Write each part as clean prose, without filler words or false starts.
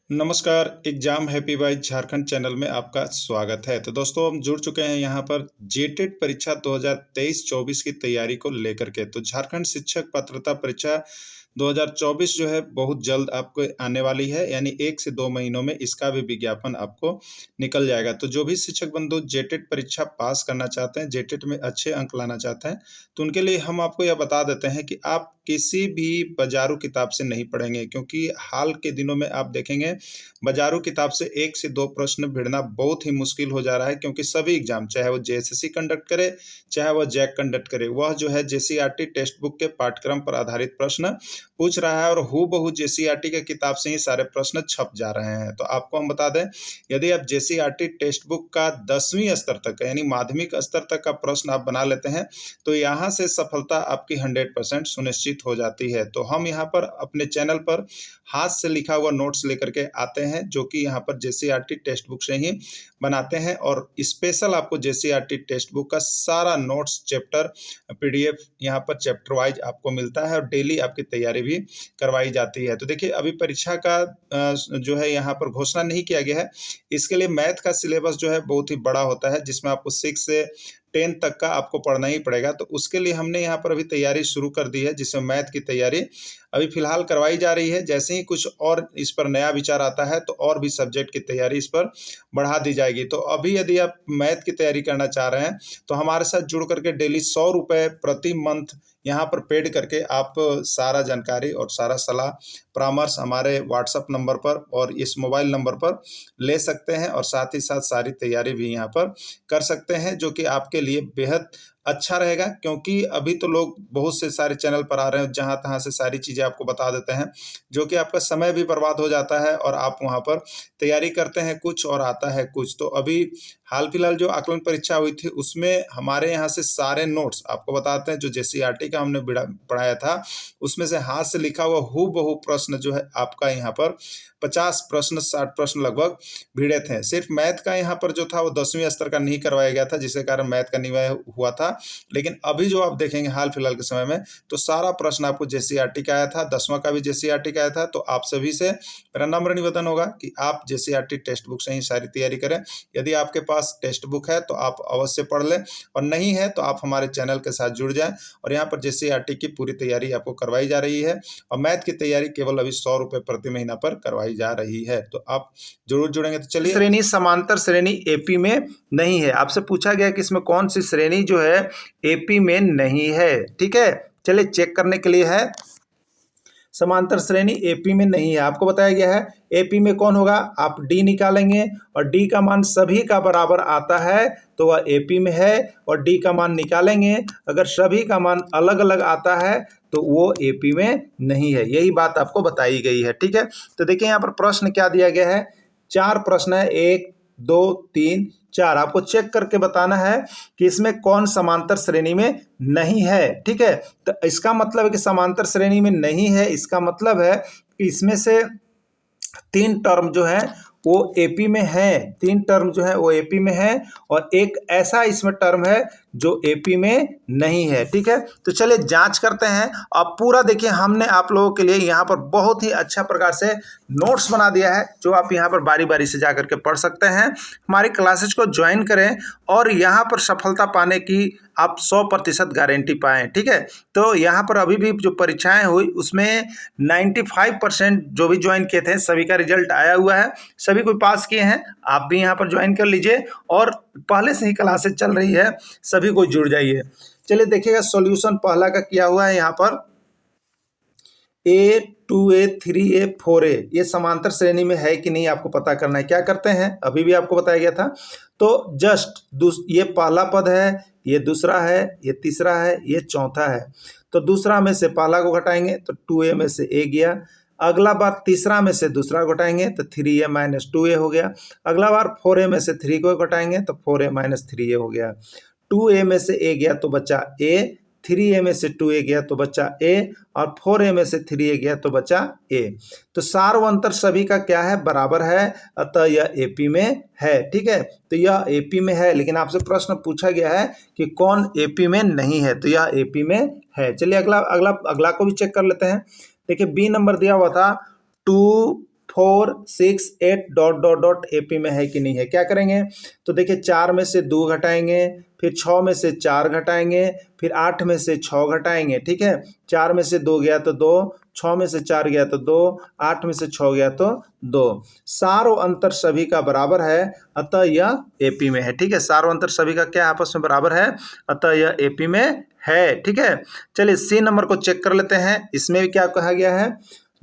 नमस्कार, exam happy by Jharkhand channel में आपका स्वागत है। तो दोस्तों हम जुड़ चुके हैं यहाँ पर जेटेट परीक्षा 2023-24 की तैयारी को लेकर के। तो झारखंड शिक्षक पात्रता परीक्षा 2024 जो है बहुत जल्द आपको आने वाली है, यानी 1 से 2 महीनों में इसका भी विज्ञापन आपको निकल जाएगा। तो जो भी शिक्षक बंधु जेटेट परीक्षा पास करना चाहते हैं, जेटेट में अच्छे अंक लाना चाहते हैं, तो उनके लिए हम आपको यह बता देते हैं कि आप किसी भी बाजारू किताब से नहीं पढ़ेंगे, क्योंकि हाल के दिनों में आप देखेंगे बाजारू किताब से 1 से 2 प्रश्न भिड़ना बहुत ही मुश्किल हो जा रहा है, क्योंकि सभी एग्जाम चाहे वो जेएसएससी कंडक्ट करे, चाहे वो जैक कंडक्ट करे, वह जो है जेसीईआरटी टेक्स्ट बुक के पाठ्यक्रम पर आधारित प्रश्न पूछ रहा है और हूबहू जेसीईआरटी के किताब से ही सारे प्रश्न छप जा रहे हैं। तो आपको हम बता दें, यदि आप जेसीईआरटी टेक्स्ट बुक का 10वीं स्तर तक यानी माध्यमिक स्तर तक का प्रश्न आप बना लेते हैं, तो यहाँ से सफलता आपकी 100% सुनिश्चित हो जाती है। तो हम यहाँ पर अपने चैनल पर हाथ से लिखा हुआ नोट्स लेकर के आते हैं, जो कि यहाँ पर जेसीईआरटी टेक्स्ट बुक से ही बनाते हैं, और स्पेशल आपको जेसीईआरटी टेक्स्ट बुक का सारा नोट्स चैप्टर पीडीएफ यहाँ पर चैप्टर वाइज आपको मिलता है और डेली आपकी तैयारी भी करवाई जाती है। तो देखिए, अभी परीक्षा का जो है यहाँ पर घोषणा नहीं किया गया है। इसके लिए मैथ का सिलेबस जो है बहुत ही बड़ा होता है, जिसमें आपको 6 से 10 तक का आपको पढ़ना ही पड़ेगा। तो उसके लिए हमने यहाँ पर अभी तैयारी शुरू कर दी है, जिसमें मैथ की तैयारी अभी फिलहाल करवाई जा रही है। जैसे ही कुछ और इस पर नया विचार आता है, तो और भी सब्जेक्ट की तैयारी इस पर बढ़ा दी जाएगी। तो अभी यदि आप मैथ की तैयारी करना चाह रहे हैं, तो हमारे साथ जुड़ करके डेली 100 रुपये प्रति मंथ यहाँ पर पेड करके आप सारा जानकारी और सारा सलाह परामर्श हमारे व्हाट्सएप नंबर पर और इस मोबाइल नंबर पर ले सकते हैं, और साथ ही साथ सारी तैयारी भी यहाँ पर कर सकते हैं, जो कि आपके लिए बेहद अच्छा रहेगा। क्योंकि अभी तो लोग बहुत से सारे चैनल पर आ रहे हैं, जहाँ तहाँ से सारी चीज़ें आपको बता देते हैं, जो कि आपका समय भी बर्बाद हो जाता है और आप वहाँ पर तैयारी करते हैं कुछ और आता है कुछ। तो अभी हाल फिलहाल जो आकलन परीक्षा हुई थी, उसमें हमारे यहाँ से सारे नोट्स आपको बताते हैं, जो जेसीईआरटी का हमने पढ़ाया था, उसमें से हाथ से लिखा हुआ हूबहू प्रश्न जो है आपका यहाँ पर 50 प्रश्न 60 प्रश्न लगभग भिड़े थे। सिर्फ मैथ का यहाँ पर जो था वो 10वीं स्तर का नहीं करवाया गया था, जिसके कारण मैथ का निवाय हुआ था। लेकिन अभी जो आप देखेंगे हाल फिलहाल के समय में, तो सारा प्रश्न आपको जेसीईआरटी का आया था, 10वां का भी जेसीईआरटी का आया था। तो आप सभी से मेरा नम्र निवेदन होगा कि आप जेसीईआरटी टेक्स्ट बुक से ही सारी तैयारी करें। यदि आपके पास टेक्स्ट बुक है तो आप अवश्य पढ़ लें, और नहीं है तो आप हमारे चैनल के साथ जुड़ जाएं। और यहाँ पर जेसीईआरटी की पूरी तैयारी आपको करवाई जा रही है, और मैथ की तैयारी केवल अभी 100 रुपये प्रति महीना पर करवाई जा रही है। तो आप जरूर जुड़ेंगे। तो चलिए, श्रेणी समांतर श्रेणी एपी में नहीं है। आपसे पूछा गया कि इसमें कौन सी श्रेणी जो है एपी में नहीं है। ठीक है, चलिए चेक करने के लिए है। समांतर श्रेणी एपी में नहीं है, आपको बताया गया है। एपी में कौन होगा, आप डी निकालेंगे और डी का मान सभी का बराबर आता है तो वह एपी में है, और डी का मान निकालेंगे अगर सभी का मान अलग अलग आता है तो वो एपी में नहीं है। यही बात आपको बताई गई है। ठीक है, तो देखिए यहाँ पर प्रश्न क्या दिया गया है। 4 प्रश्न है, 1 2 3 4। आपको चेक करके बताना है कि इसमें कौन समांतर श्रेणी में नहीं है। ठीक है, तो इसका मतलब है कि समांतर श्रेणी में नहीं है, इसका मतलब है कि इसमें से 3 टर्म जो है वो एपी में है, 3 टर्म जो है वो एपी में है, और एक ऐसा इसमें टर्म है जो एपी में नहीं है। ठीक है, तो चलिए जांच करते हैं। अब पूरा देखिए, हमने आप लोगों के लिए यहाँ पर बहुत ही अच्छा प्रकार से नोट्स बना दिया है, जो आप यहाँ पर बारी बारी से जा करके पढ़ सकते हैं। हमारी क्लासेज को ज्वाइन करें और यहाँ पर सफलता पाने की आप 100% गारंटी पाएँ। ठीक है, तो यहाँ पर अभी भी जो परीक्षाएं हुई उसमें 95% जो भी ज्वाइन किए थे सभी का रिजल्ट आया हुआ है, सभी कोई पास किए हैं। आप भी यहाँ पर ज्वाइन कर लीजिए, और पहले से ही क्लासेज चल रही है, सभी को जुड़ जाइए। चलिए देखिएगा, सॉल्यूशन पहला का किया हुआ है यहाँ पर। A 2A 3A 4A ये समांतर श्रेणी में है कि नहीं आपको पता करना है। क्या करते हैं, अभी भी आपको बताया गया था। तो जस्ट ये पहला पद है, ये दूसरा है, ये तीसरा है, ये चौथा है। तो दूसरा में से पहला को घटाएंगे तो 2A में से A गया। अगला बार तीसरा में से दूसरा घटाएंगे तो 3A माइनस 2A हो गया। अगला बार 4A में से 3 को घटाएंगे तो 4A माइनस 3A हो गया। 2A में से A गया तो बचा A, 3A में से 2A गया तो बचा A, और 4A में से 3A गया तो बचा A। तो सार्व अंतर सभी का क्या है, बराबर है, अतः यह एपी में है। ठीक है, तो यह एपी में है, लेकिन आपसे प्रश्न पूछा गया है कि कौन एपी में नहीं है, तो यह एपी में है। चलिए अगला को भी चेक कर लेते हैं। देखिए, बी नंबर दिया हुआ था 2 4, 6, 8 डॉट डॉट डॉट एपी में है कि नहीं है। क्या करेंगे, तो देखिए 4 में से 2 घटाएंगे, फिर 6 में से 4 घटाएंगे, फिर 8 में से 6 घटाएंगे। ठीक है, 4 में से 2 गया तो 2, 6 में से 4 गया तो 2, 8 में से 6 गया तो 2। सारो अंतर सभी का बराबर है, अतः यह एपी में है। ठीक है, सारो अंतर सभी का क्या आपस में बराबर है, अतः यह एपी में है। ठीक है, चलिए सी नंबर को चेक कर लेते हैं। इसमें भी क्या कहा गया है,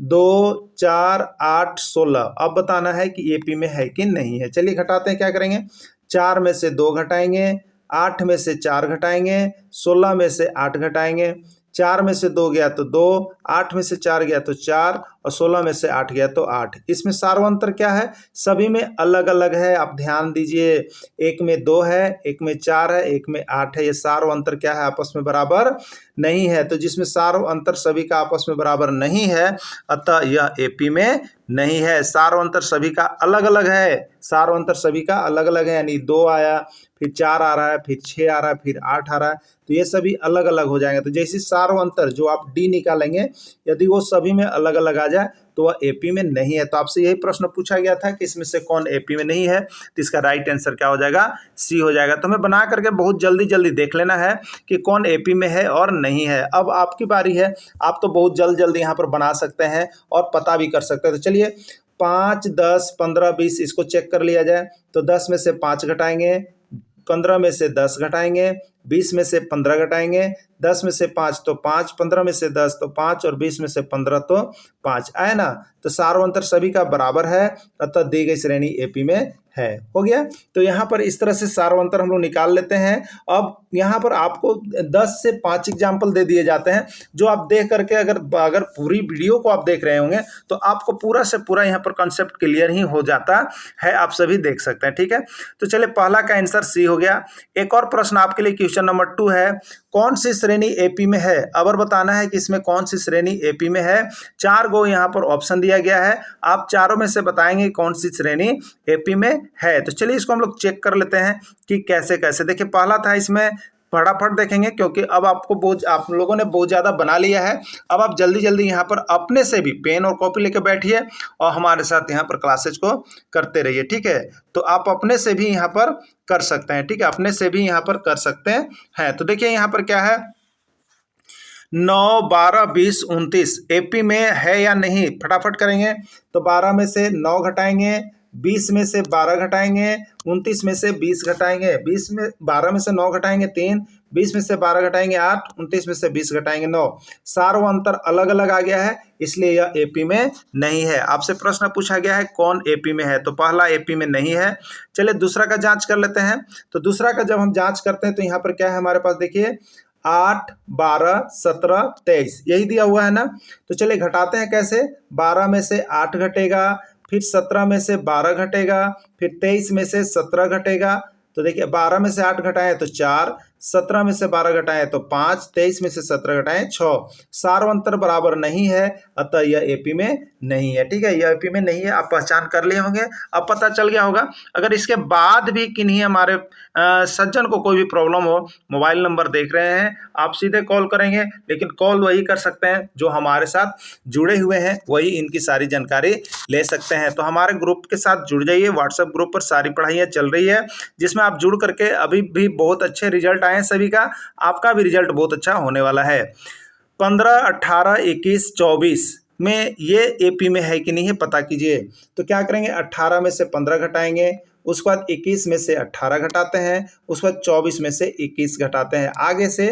2, 4, 8, 16। अब बताना है कि एपी में है कि नहीं है। चलिए घटाते हैं, क्या करेंगे, 4 में से 2 घटाएंगे, 8 में से 4 घटाएंगे, 16 में से 8 घटाएंगे। 4 में से 2 गया तो 2, 8 में से 4 गया तो 4 और 16 में से 8 गया तो 8। इसमें सार्वंतर क्या है, सभी में अलग अलग है। आप ध्यान दीजिए, एक में 2 है, एक में 4 है, एक में 8 है। ये सार्वंतर क्या है, आपस में बराबर नहीं है। तो जिसमें सार्वंतर सभी का आपस में बराबर नहीं है, अतः यह एपी में नहीं है। सार्वंतर सभी का अलग अलग है, सार्वंतर सभी का अलग अलग है, यानी 2 आया, फिर 4 आ रहा है, फिर 6 आ रहा है, फिर 8 आ रहा है, तो ये सभी अलग अलग हो जाएंगे। तो जैसे सार्वंतर जो आप डी निकालेंगे, यदि वो सभी में अलग अलग आ जाए तो वह एपी में नहीं है। तो आपसे यही प्रश्न पूछा गया था कि इसमें से कौन एपी में नहीं है, तो इसका राइट आंसर क्या हो जाएगा, सी हो जाएगा। तो हमें बना करके बहुत जल्दी जल्दी देख लेना है कि कौन एपी में है और नहीं है। अब आपकी बारी है, आप तो बहुत जल्द जल्दी यहाँ पर बना सकते हैं और पता भी कर सकते हैं। तो चलिए 5, 10, 15, 20 इसको चेक कर लिया जाए। तो 10 में से 5 घटाएंगे, 15 में से 10 घटाएंगे, 20 में से 15 घटाएंगे, 10 में से 5 तो 5, 15 में से 10 तो 5 और 20 में से 15 तो 5 आया ना। तो सार्वंतर सभी का बराबर है, अतः दी गई श्रेणी एपी में है। हो गया। तो यहाँ पर इस तरह से सार्वंतर हम लोग निकाल लेते हैं। अब यहाँ पर आपको 10 से 5 एग्जाम्पल दे दिए जाते हैं, जो आप देख करके अगर पूरी वीडियो को आप देख रहे होंगे तो आपको पूरा से पूरा यहाँ पर कॉन्सेप्ट क्लियर ही हो जाता है। आप सभी देख सकते हैं। ठीक है, तो चलिए पहला का आंसर सी हो गया। एक और प्रश्न आपके लिए, क्वेश्चन नंबर 2 है, कौन सी श्रेणी एपी में है। अब बताना है कि इसमें कौन सी श्रेणी एपी में है। 4 गो यहाँ पर ऑप्शन दिया गया है, आप चारों में से बताएंगे कौन सी श्रेणी एपी में है। तो चलिए इसको हम लोग चेक कर लेते हैं कि कैसे कैसे। देखिए पहला था, इसमें फटाफट देखेंगे क्योंकि अब आप लोगों ने बहुत ज़्यादा बना लिया है। अब आप जल्दी जल्दी यहाँ पर अपने से भी पेन और कॉपी लेकर बैठिए और हमारे साथ यहाँ पर क्लासेज को करते रहिए। ठीक है, तो आप अपने से भी यहाँ पर कर सकते हैं। ठीक है, अपने से भी यहाँ पर कर सकते हैं। तो देखिए यहाँ पर क्या है, 9, 12, 20, 29 एपी में है या नहीं, फटाफट करेंगे। तो 12 में से 9 घटाएंगे, 20 में से 12 घटाएंगे, 29 में से 20 घटाएंगे, 12 में से 9 घटाएंगे 3, 20 में से 12 घटाएंगे 8, 29 में से 20 घटाएंगे 9। सार्वंतर अलग अलग आ गया है, इसलिए यह एपी में नहीं है। आपसे प्रश्न पूछा गया है कौन एपी में है, तो पहला एपी में नहीं है। चलिए दूसरा का जांच कर लेते हैं। तो दूसरा का जब हम जांच करते हैं तो यहाँ पर क्या है हमारे पास, देखिए 8, 12, 17, 23 यही दिया हुआ है ना। तो चलिए घटाते हैं कैसे, 12 में से 8 घटेगा, फिर 17 में से 12 घटेगा, फिर 23 में से 17 घटेगा। तो देखिए 12 में से 8 घटाएं तो 4, 17 में से 12 घटाएं तो 5, 23 में से 17 घटाएं 6। सार्वंतर बराबर नहीं है, अतः यह एपी में नहीं है। ठीक है, यह एपी में नहीं है, आप पहचान कर लिए होंगे, अब पता चल गया होगा। अगर इसके बाद भी किन्हीं हमारे सज्जन को कोई भी प्रॉब्लम हो, मोबाइल नंबर देख रहे हैं, आप सीधे कॉल करेंगे, लेकिन कॉल वही कर सकते हैं जो हमारे साथ जुड़े हुए हैं, वही इनकी सारी जानकारी ले सकते हैं। तो हमारे ग्रुप के साथ जुड़ जाइए, व्हाट्सएप ग्रुप पर सारी पढ़ाइयाँ चल रही है, जिसमें आप जुड़ करके अभी भी बहुत अच्छे रिजल्ट आए हैं सभी का, आपका भी रिजल्ट बहुत अच्छा होने वाला है। 15, 18, 21, 24 में ये एपी में है कि नहीं है पता कीजिए। तो क्या करेंगे, 18 में से 15 घटाएंगे, उसके बाद 21 में से 18 घटाते हैं, उसके बाद 24 में से 21 घटाते हैं। आगे से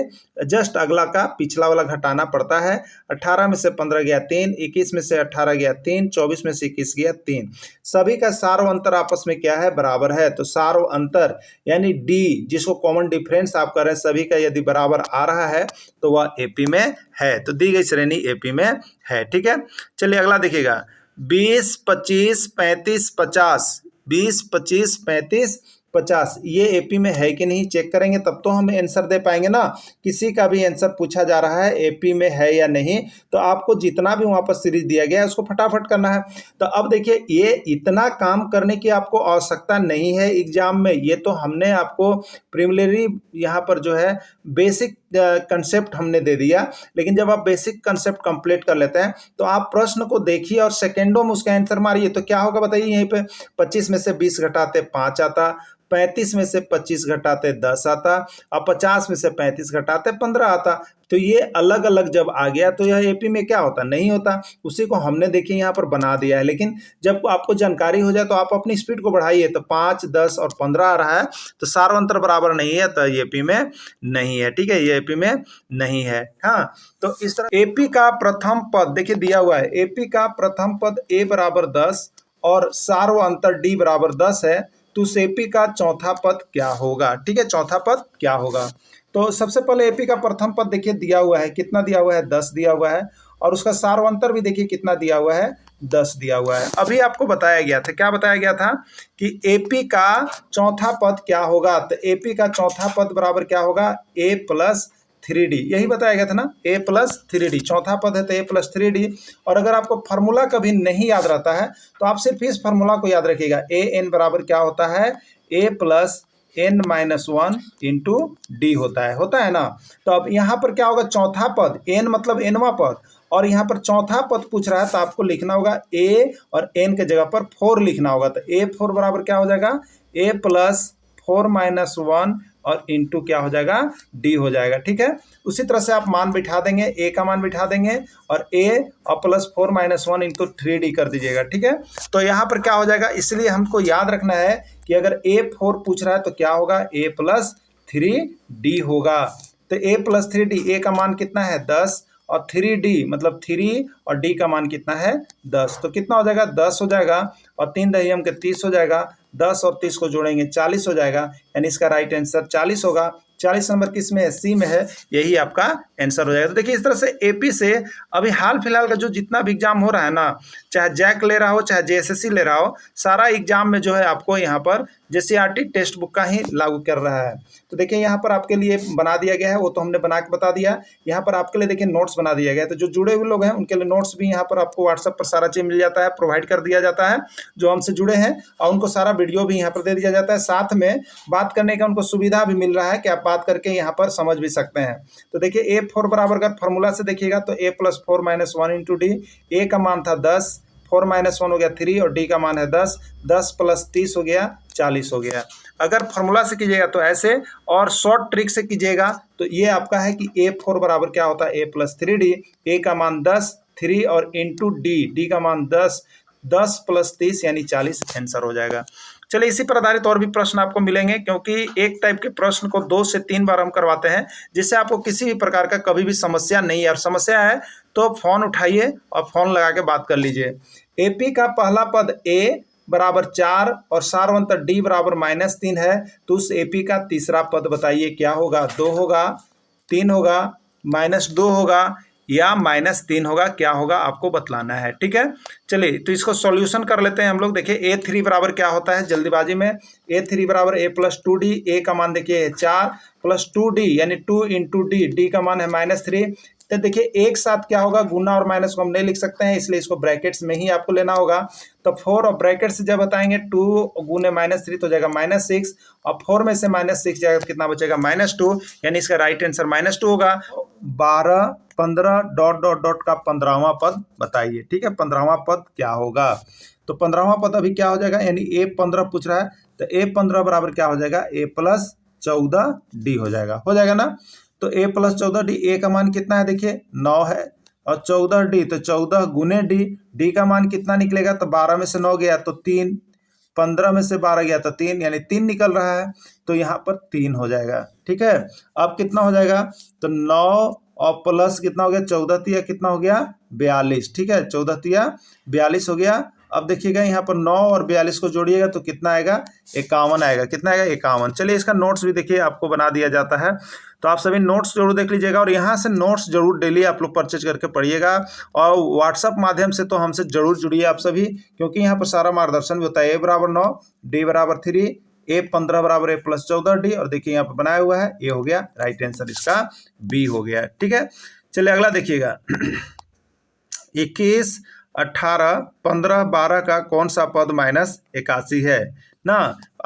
जस्ट अगला का पिछला वाला घटाना पड़ता है। 18 में से 15 गया 3, 21 में से 18 गया 3, 24 में से 21 गया 3। सभी का सार्व अंतर आपस में क्या है, बराबर है। तो सार्व अंतर यानी डी, जिसको कॉमन डिफरेंस आप कर रहे हैं, सभी का यदि बराबर आ रहा है तो वह एपी में है। तो दी गई श्रेणी एपी में है। ठीक है, चलिए अगला देखिएगा, 20, 25, 35, 50, 20, 25, 35, 50 ये एपी में है कि नहीं चेक करेंगे, तब तो हम आंसर दे पाएंगे ना। किसी का भी आंसर पूछा जा रहा है एपी में है या नहीं, तो आपको जितना भी वहाँ पर सीरीज दिया गया है उसको फटाफट करना है। तो अब देखिए, ये इतना काम करने की आपको आवश्यकता नहीं है एग्जाम में, ये तो हमने आपको प्रिलिमिनरी यहाँ पर जो है बेसिक कंसेप्ट हमने दे दिया, लेकिन जब आप बेसिक कंसेप्ट कंप्लीट कर लेते हैं तो आप प्रश्न को देखिए और सेकेंडों में उसका आंसर मारिए। तो क्या होगा बताइए, यहीं पे 25 में से 20 घटाते 5 आता, 35 में से 25 घटाते 10 आता, और 50 में से 35 घटाते 15 आता। तो ये अलग अलग जब आ गया तो यह एपी में क्या होता, नहीं होता। उसी को हमने देखिए यहाँ पर बना दिया है, लेकिन जब आपको जानकारी हो जाए तो आप अपनी स्पीड को बढ़ाइए। तो 5, 10 और 15 आ रहा है, तो सार्वंतर बराबर नहीं है, तो ये एपी में नहीं है। ठीक है, ये एपी में नहीं है। हाँ, तो इस तरह एपी का प्रथम पद देखिए दिया हुआ है, एपी का प्रथम पद ए बराबर 10 और सार्वंतर डी बराबर 10 है, तो उस एपी का चौथा पद क्या होगा। ठीक है, चौथा पद क्या होगा। तो सबसे पहले एपी का प्रथम पद देखिए दिया हुआ है, कितना दिया हुआ है, 10 दिया हुआ है, और उसका सार्वंतर भी देखिए कितना दिया हुआ है, 10 दिया हुआ है। अभी आपको बताया गया था, क्या बताया गया था कि एपी का चौथा पद क्या होगा। तो एपी का चौथा पद बराबर क्या होगा, a प्लस 3d, यही बताया गया था ना, a प्लस 3d चौथा पद है, तो a प्लस 3d। और अगर आपको फार्मूला कभी नहीं याद रहता है तो आप सिर्फ इस फार्मूला को याद रखिएगा, a n बराबर क्या होता है, a plus n-1 into D होता है ना। तो अब यहाँ पर क्या होगा, चौथा पद, n मतलब nवां पद, और यहाँ पर चौथा पद पूछ रहा है तो आपको लिखना होगा a और n के जगह पर 4 लिखना होगा। तो a4 बराबर क्या हो जाएगा, a प्लस 4-1 और इंटू क्या हो जाएगा, डी हो जाएगा। ठीक है, उसी तरह से आप मान बिठा देंगे, a का मान बिठा देंगे और a और प्लस 4-1 इंटू 3d कर दीजिएगा। ठीक है, तो यहाँ पर क्या हो जाएगा, इसलिए हमको याद रखना है कि अगर a4 पूछ रहा है तो क्या होगा, a प्लस 3d होगा। तो a प्लस 3d, a का मान कितना है 10 और 3d मतलब 3 और d का मान कितना है 10, तो कितना हो जाएगा 10 हो जाएगा, और 3 दही हम के 30 हो जाएगा, 10 और 30 को जोड़ेंगे 40 हो जाएगा, यानी इसका राइट आंसर 40 होगा। 40 नंबर किस में है, सी में है, यही आपका आंसर हो जाएगा। तो देखिए इस तरह से एपी से अभी हाल फिलहाल का जो जितना भी एग्जाम हो रहा है ना, चाहे जैक ले रहा हो चाहे जेएसएससी ले रहा हो, सारा एग्जाम में जो है आपको यहाँ पर जेसीईआरटी टेक्स्ट बुक का ही लागू कर रहा है। तो देखिए यहाँ पर आपके लिए बना दिया गया है, वो तो हमने बना के बता दिया। यहाँ पर आपके लिए देखिए नोट्स बना दिया गया है, तो जो जुड़े हुए लोग हैं उनके लिए नोट्स भी यहाँ पर आपको व्हाट्सएप पर सारा चीज़ मिल जाता है, प्रोवाइड कर दिया जाता है जो हमसे जुड़े हैं, और उनको सारा वीडियो भी यहाँ पर दे दिया जाता है। साथ में बात करने का उनको सुविधा भी मिल रहा है कि आप बात करके यहाँ पर समझ भी सकते हैं। तो देखिए a4 बराबर अगर फॉर्मूला से देखिएगा तो a plus 4-1 into D, a का मान था 10, 4-1 हो गया 3 और d का मान है 10, 10 प्लस 30 हो गया 40 हो गया। अगर फॉर्मूला से कीजिएगा तो ऐसे, और शॉर्ट ट्रिक से कीजिएगा तो ये आपका है कि a4 बराबर क्या होता है, a प्लस 3d, a का मान 10, 3 और इंटू डी का मान 10, 10 प्लस 30 यानी 40 आंसर हो जाएगा। चलिए इसी पर आधारित और भी प्रश्न आपको मिलेंगे, क्योंकि एक टाइप के प्रश्न को 2 से 3 बार हम करवाते हैं, जिससे आपको किसी भी प्रकार का कभी भी समस्या नहीं है। और समस्या है तो फ़ोन उठाइए और फ़ोन लगा के बात कर लीजिए। एपी का पहला पद a बराबर 4 और सार्वंतर डी बराबर -3 है, तो उस एपी का तीसरा पद बताइए क्या होगा, 2 होगा, 3 होगा, -2 होगा या -3 होगा, क्या होगा आपको बतलाना है। ठीक है, चलिए तो इसको सॉल्यूशन कर लेते हैं हम लोग। देखिए a3 बराबर क्या होता है जल्दीबाजी में, a3 बराबर a प्लस 2d, a का मान देखिए 4 प्लस 2d यानी 2 इंटू डी का मान है -3। तो देखिए एक साथ क्या होगा, गुना और माइनस को हम नहीं लिख सकते हैं, इसलिए इसको ब्रैकेट्स में ही आपको लेना होगा। तो 4 और ब्रैकेट से जब बताएंगे 2 गुने -3 तो हो जाएगा -6, और 4 में से -6 जाएगा तो कितना बचेगा -2, यानी इसका राइट आंसर -2 होगा। 12, 15 डॉट डॉट डॉट का 15वां पद बताइए। ठीक है, 15वां पद क्या होगा, तो 15वां पद अभी क्या हो जाएगा, यानी a15 पूछ रहा है, तो a15 बराबर क्या हो जाएगा, a प्लस 14d हो जाएगा ना। तो a प्लस 14d, a का मान कितना है देखिए 9 है, और 14d तो 14 गुने डी का मान कितना निकलेगा, तो 12 में से 9 गया तो 3, 15 में से 12 गया तो 3, यानी 3 निकल रहा है, तो यहाँ पर 3 हो जाएगा। ठीक है, अब कितना हो जाएगा, तो 9 और प्लस कितना हो गया, 14 तिया कितना हो गया 42। ठीक है, 14 तिया 42 हो गया। अब देखिएगा यहाँ पर 9 और 42 को जोड़िएगा तो कितना आएगा, 51 आएगा। कितना आएगा, 51। चलिए इसका नोट्स भी देखिए आपको बना दिया जाता है, तो आप सभी नोट्स जरूर देख लीजिएगा, और यहाँ से नोट्स जरूर डेली आप लोग परचेज करके पढ़िएगा, और व्हाट्सअप माध्यम से तो हमसे जरूर जुड़िए आप सभी, क्योंकि यहाँ पर सारा मार्गदर्शन भी होता है। a बराबर 9, d बराबर 3, a15 बराबर a प्लस 14d, और देखिए यहाँ पर बनाया हुआ है, ये हो गया राइट आंसर, इसका बी हो गया। ठीक है, चलिए अगला देखिएगा। 21, 18, 15, 12 का कौन सा पद -81 है ना।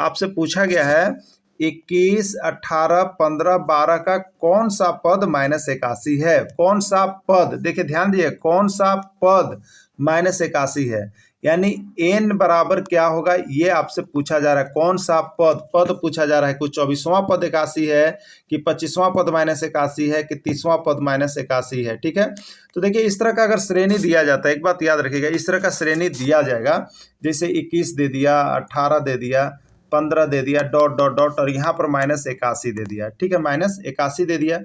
आपसे पूछा गया है 21, 18, 15, 12 का कौन सा पद -81 है? कौन सा पद, देखिए ध्यान दीजिए, कौन सा पद -81 है? यानी n बराबर क्या होगा ये आपसे पूछा जा रहा है। कौन सा पद पूछा जा रहा है। कोई 24वां पद 81 है कि 25वां पद -81 है कि 30वां पद -81 है। ठीक है, तो देखिए इस तरह का अगर श्रेणी दिया जाता है, एक बात याद रखिएगा, इस तरह का श्रेणी दिया जाएगा, जैसे 21 दे दिया, 18 दे दिया, 15 दे दिया, डॉट डॉट डॉट, और यहाँ पर -81 दे दिया। ठीक है, -81 दे दिया,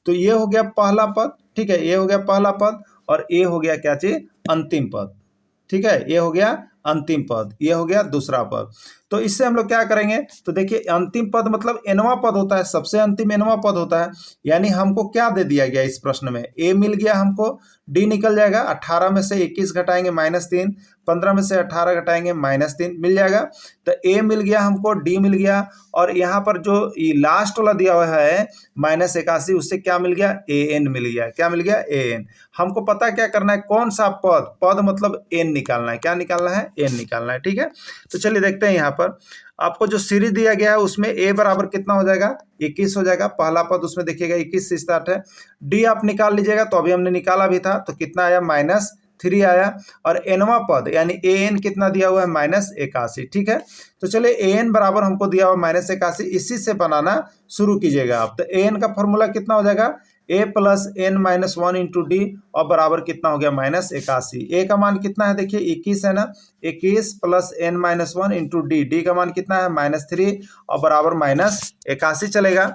तो ये हो गया पहला पद। ठीक है, ये हो गया पहला पद, और ये हो गया क्या चीज, अंतिम पद। ठीक है, ये हो गया अंतिम पद, ये हो गया दूसरा पद। तो इससे हम लोग क्या करेंगे, तो देखिए अंतिम पद मतलब nवां पद होता है, सबसे अंतिम nवां पद होता है। यानी हमको क्या दे दिया गया इस प्रश्न में, a मिल गया हमको, d निकल जाएगा, 18 में से 21 घटाएंगे -3, 15 में से 18 घटाएंगे -3, मिल जाएगा। तो a मिल गया हमको, d मिल गया, और यहाँ पर जो लास्ट वाला दिया हुआ है -81, उससे क्या मिल गया, an मिल गया। क्या मिल गया, an। हमको पता क्या करना है, कौन सा पद मतलब n निकालना है। क्या निकालना है, n निकालना है। ठीक है, तो चलिए देखते हैं, यहाँ पर आपको जो सीरीज दिया गया है उसमें a बराबर कितना हो जाएगा, 21 हो जाएगा। पहला पद उसमें देखिएगा 21 से स्टार्ट है। d आप निकाल लीजिएगा, तो अभी हमने निकाला भी था, तो कितना आया, -3 आया। और nवां पद यानी an कितना दिया हुआ है, -81। ठीक है, तो चलिए an बराबर हमको दिया हुआ -81, इसी से बनाना शुरू कीजिएगा आप। तो an का फॉर्मूला कितना हो जाएगा, a plus n minus 1 into D, और बराबर कितना हो गया, -81। a का मान कितना है, देखिए 21 है ना, 21 plus n minus 1 into D, D का मान कितना है, -3, और बराबर -81 चलेगा।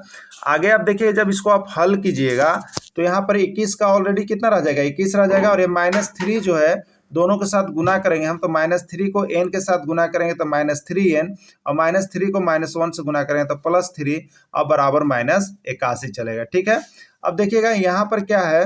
आगे आप देखिए, जब इसको आप हल कीजिएगा तो यहाँ पर 21 का ऑलरेडी कितना रह जाएगा, 21 रह जाएगा, और ये -3 जो है दोनों के साथ गुना करेंगे हम, तो -3 को n के साथ गुना करेंगे तो -3n, और -3 को -1 से गुना करेंगे तो +3, और बराबर -81 चलेगा। ठीक है, अब देखिएगा यहाँ पर क्या है,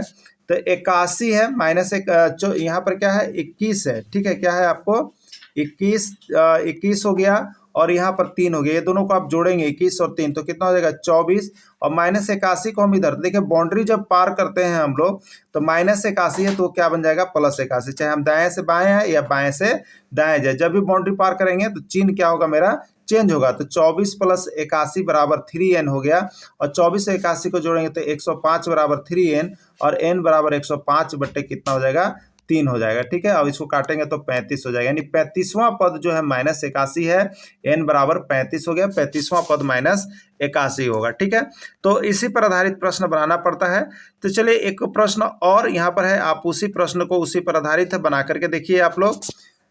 तो 81 है, -1, यहाँ पर क्या है, 21 है। ठीक है, क्या है आपको, 21 हो गया, और यहाँ पर 3 हो गया। ये दोनों को आप जोड़ेंगे, 21 और 3, तो कितना हो जाएगा, 24, और -81 को हम इधर देखिए, बाउंड्री जब पार करते हैं हम लोग, तो -81 है तो क्या बन जाएगा, +81। चाहे हम दाएं से बाएं हैं या बाएं से दाएं जाए, जब भी बाउंड्री पार करेंगे तो चिन्ह क्या होगा, मेरा चेंज होगा। तो 24 + 81 बराबर 3n हो गया, और 24 से 81 को जोड़ेंगे तो 105 बराबर 3n, और n बराबर 105 बट्टे कितना हो जाएगा, 3 हो जाएगा। ठीक है, अब इसको काटेंगे तो 35 हो जाएगा, यानी 35वां पद जो है -81 है, n बराबर 35 हो गया, 35वां पद -81 होगा। ठीक है, तो इसी पर आधारित प्रश्न बनाना पड़ता है। तो चलिए एक प्रश्न और यहाँ पर है, आप उसी प्रश्न को उसी पर आधारित है बना करके देखिए आप लोग।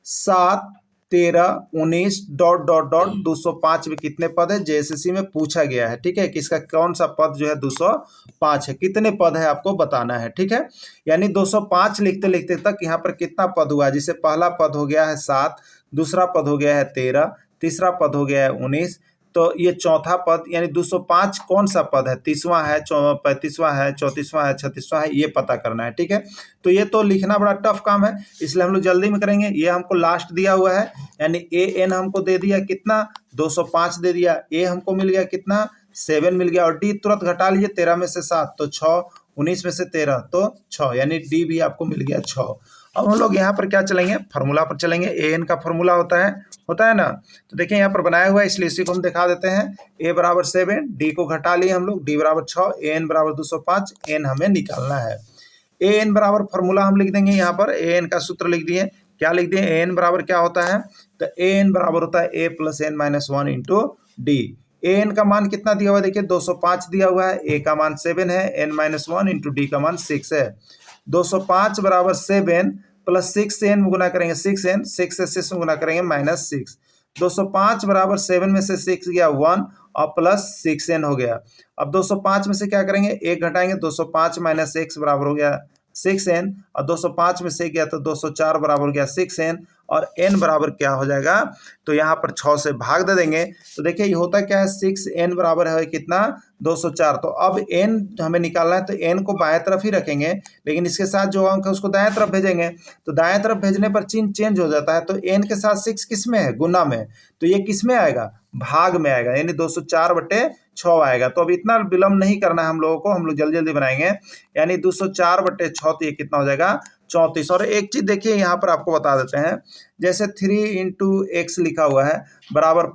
7, 13, 19 डॉट डॉट डॉट 205 में कितने पद है, जेएसएससी में पूछा गया है। ठीक है, कि इसका कौन सा पद जो है 205 है, कितने पद है आपको बताना है। ठीक है, यानी 205 लिखते लिखते तक यहाँ पर कितना पद हुआ, जिसे पहला पद हो गया है 7, दूसरा पद हो गया है 13, तीसरा पद हो गया है 19, तो ये चौथा पद यानी 205 कौन सा पद है, 30वां है, 35वां है, 34वां है, 36वां है, ये पता करना है। ठीक है, तो ये तो लिखना बड़ा टफ काम है, इसलिए हम लोग जल्दी में करेंगे। ये हमको लास्ट दिया हुआ है, यानी an हमको दे दिया कितना, 205 दे दिया, a हमको मिल गया कितना, 7 मिल गया, और d तुरंत घटा लीजिए, 13 में से 7 तो 6, 19 में से 13 तो 6, यानी d भी आपको मिल गया 6। अब हम लोग यहाँ पर क्या चलेंगे, फार्मूला पर चलेंगे। an का फार्मूला होता है ना, तो देखिए यहाँ पर बनाया हुआ है, इसलिए इसी को हम दिखा देते हैं। a बराबर 7, d को घटा लिए हम लोग, d बराबर 6, an बराबर 205, n हमें निकालना है। an बराबर फार्मूला हम लिख देंगे, यहाँ पर an का सूत्र लिख दिए। क्या लिख दिए, an बराबर क्या होता है, तो an बराबर होता है a plus n minus 1 into D. an का मान कितना दिया हुआ है, देखिए 205 दिया हुआ है, a का मान 7 है, n माइनस 1 इंटू डी का मान 6 है। 205 बराबर 7 प्लस 6 से n में गुना करेंगे 6n, 6 से 6 में गुना करेंगे -6। 205 बराबर 7 में से 6 गया 1, और प्लस 6n हो गया। अब 205 में से क्या करेंगे, 1 घटाएंगे, 205 माइनस 6 बराबर हो गया 6n, और 205 में से गया तो 204 बराबर हो गया 6n, और n बराबर क्या हो जाएगा, तो यहाँ पर 6 से भाग दे देंगे। तो देखिए ये होता क्या है, 6n बराबर है कितना, 204। तो अब n हमें निकालना है, तो n को बाएं तरफ ही रखेंगे, लेकिन इसके साथ जो अंक है उसको दाएं तरफ भेजेंगे। तो दाएं तरफ भेजने पर चिन्ह चेंज हो जाता है, तो n के साथ 6 किस में है, गुना में, तो ये किस में आएगा, भाग में आएगा, यानी 204/6 आएगा। तो अब इतना विलम्ब नहीं करना है हम लोगों को, हम लोग जल्दी जल्दी बनाएंगे, यानी 204/6, तो ये कितना हो जाएगा, 34। और एक चीज़ देखिए यहाँ पर आपको बता देते हैं, जैसे 3 इंटू एक्स लिखा हुआ है बराबर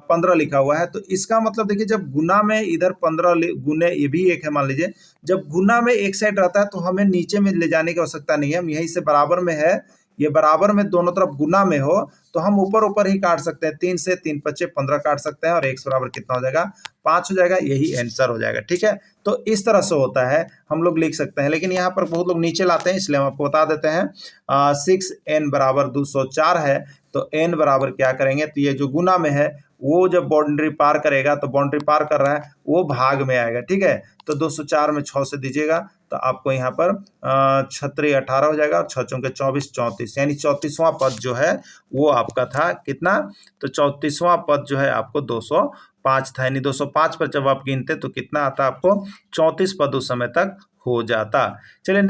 15 लिखा हुआ है, तो इसका मतलब देखिए जब गुना में इधर 15 गुने ये भी एक है मान लीजिए, जब गुना में एक साइड रहता है तो हमें नीचे में ले जाने की आवश्यकता नहीं है, हम यहीं से बराबर में है, ये बराबर में दोनों तरफ गुना में हो तो हम ऊपर ऊपर ही काट सकते हैं, 3 से 3 पच्चे 15 काट सकते हैं और x बराबर कितना हो जाएगा 5 हो जाएगा, यही आंसर हो जाएगा। ठीक है, तो इस तरह से होता है, हम लोग लिख सकते हैं, लेकिन यहाँ पर बहुत लोग नीचे लाते हैं इसलिए हम आपको बता देते हैं। 6n बराबर 204 है, तो n बराबर क्या करेंगे, तो ये जो गुना में है वो जब बाउंड्री पार करेगा, तो बाउंड्री पार कर रहा है वो भाग में आएगा। ठीक है, तो 204 में 6 से दीजिएगा तो आपको यहाँ पर 6 18 हो जाएगा और 6 चौके 24 34, यानी 34वां पद जो है वो आपका था कितना, तो 34वां पद जो है आपको 205 था, यानी 205 पर जब आप गिनते तो कितना आता आपको 34 पद उस समय तक हो जाता। चलिए